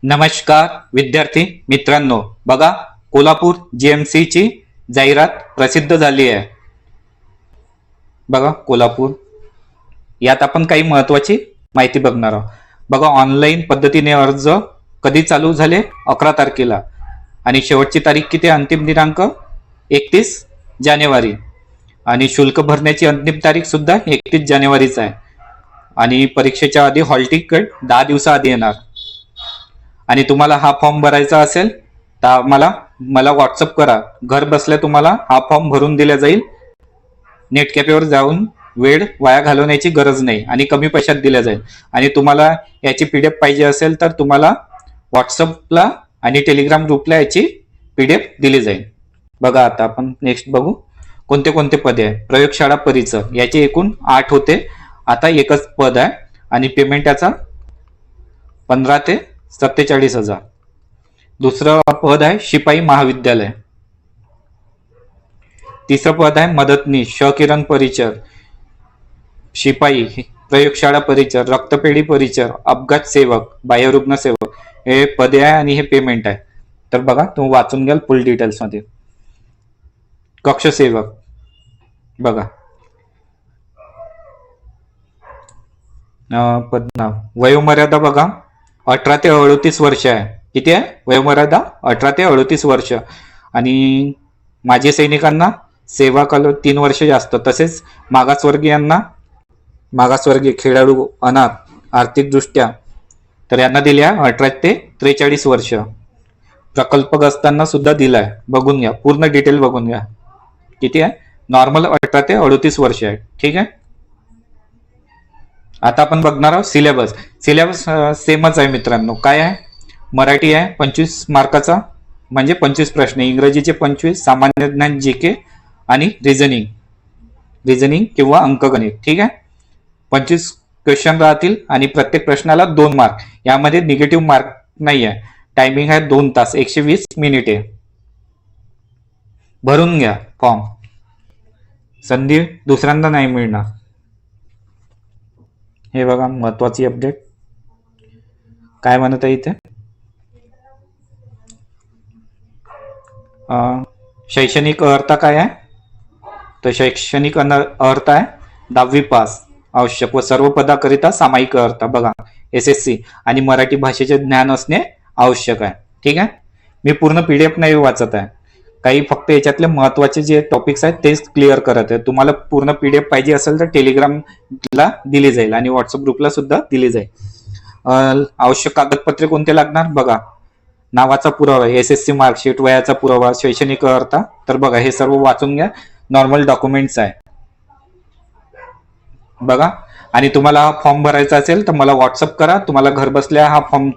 नमस्कार विद्यार्थी मित्रांनो, बघा कोल्हापूर जीएमसी ची जाहिरात प्रसिद्ध झाली आहे. बघा कोल्हापूर, यात आपण काही महत्वाची माहिती बघणार आहोत. बघा ऑनलाईन पद्धतीने अर्ज कधी चालू झाले, 11 तारखेला, आणि शेवटची तारीख किती, अंतिम दिनांक 31 जानेवारी, आणि शुल्क भरण्याची अंतिम तारीख सुद्धा 31 जानेवारीच आहे. आणि परीक्षेच्या आधी हॉल तिकीट 10 दिवसाआधी येणार. आणि तुम्हाला हा फॉर्म भरायचा असेल तर मला व्हॉट्सअप करा. घर बसल्या तुम्हाला हा फॉर्म भरून दिला जाईल. नेट कॅफेवर जाऊन वेळ वाया घालवण्याची गरज नाही आणि कमी पैशात दिला जाईल. आणि तुम्हाला याची पीडीएफ पाहिजे असेल तर तुम्हाला व्हॉट्सअपला आणि टेलिग्राम ग्रुपला याची पीडीएफ दिली जाईल. बघा आता आपण नेक्स्ट बघू कोणते कोणते पदे आहे. प्रयोगशाळा परिचर याचे एकूण 8 होते, आता एकच पद आहे आणि पेमेंट याचा 15 ते 47,000. दुसरं पद आहे शिपाई महाविद्यालय. तिसरं पद आहे मदतनीस किरण परिचर, शिपाई, प्रयोगशाळा परिचर, रक्तपेढी परिचर, अपघात सेवक, बाह्यरुग्ण सेवक हे पदे आहे आणि हे पेमेंट आहे. तर बघा तुम्ही वाचून घ्याल फुल डिटेल्स मध्ये. कक्ष सेवक बघा पद नाव. वयोमर्यादा बघा 18 ते 38 वर्ष आहे. किती आहे वयोमर्यादा? 18 ते 38 वर्ष. आणि माजी सैनिकांना सेवा काल 3 वर्ष जास्त. तसेच मागासवर्गीय, खेळाडू, अनाथ, आर्थिकदृष्ट्या तर यांना दिल्या 18 ते 43 वर्ष. प्रकल्पग्रस्तांना सुद्धा दिलाय. बघून घ्या, पूर्ण डिटेल बघून घ्या. किती आहे? नॉर्मल 18 ते 38 वर्ष आहे. ठीक आहे. आता आपण बघणार आहोत सिलेबस. सिलेबस सेमच आहे मित्रांनो. काय आहे? मराठी आहे 25 मार्काचा, म्हणजे 25 प्रश्न. इंग्रजीचे 25, सामान्य ज्ञान, जीके आणि रिझनिंग किंवा अंकगणित. ठीक आहे. 25 क्वेश्चन राहतील आणि प्रत्येक प्रश्नाला 2 मार्क. यामध्ये निगेटिव्ह मार्क नाही आहे. टायमिंग आहे 2 तास 120 मिनिटे. भरून घ्या फॉर्म, संधी दुसऱ्यांदा नाही मिळणार. हे बघा महत्वाची अपडेट काय म्हणत आहे इथे. शैक्षणिक अर्हता काय आहे? तर शैक्षणिक अर्हता आहे 10वी पास आवश्यक व सर्व पदाकरिता सामायिक अर्हता. बघा SSC आणि मराठी भाषेचे ज्ञान असणे आवश्यक आहे. ठीक आहे. मी पूर्ण पीडीएफ नाही वाचत आहे, काही फक्त याच्यातले महत्वाचे जे टॉपिक्स आहेत तेच क्लिअर करत आहे. तुम्हाला पूर्ण पीडीएफ पाहिजे असेल तर टेलिग्रामला दिली जाईल आणि व्हॉट्सअप ग्रुपला सुद्धा दिली जाईल. आवश्यक कागदपत्रे कोणते लागणार? बघा नावाचा पुरावा, SSC मार्कशीट, वयाचा पुरावा, शैक्षणिक अर्हता. तर बघा हे सर्व वाचून घ्या. नॉर्मल डॉक्युमेंट्स आहे. बघा, आणि तुम्हाला हा फॉर्म भरायचा असेल तर मला व्हॉट्सअप करा. तुम्हाला घर बसल्या हा फॉर्म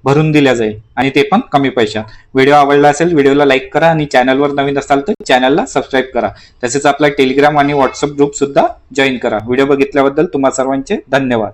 भरून दिला जाईल आणि ते पण कमी पैशात. व्हिडिओ आवडला असेल व्हिडिओला लाईक करा आणि चॅनलवर नवीन असाल तर चॅनलला सबस्क्राईब करा. तसेच आपला टेलिग्राम आणि व्हॉट्सअप ग्रुप सुद्धा जॉईन करा. व्हिडिओ बघितल्याबद्दल तुम्हा सर्वांचे धन्यवाद.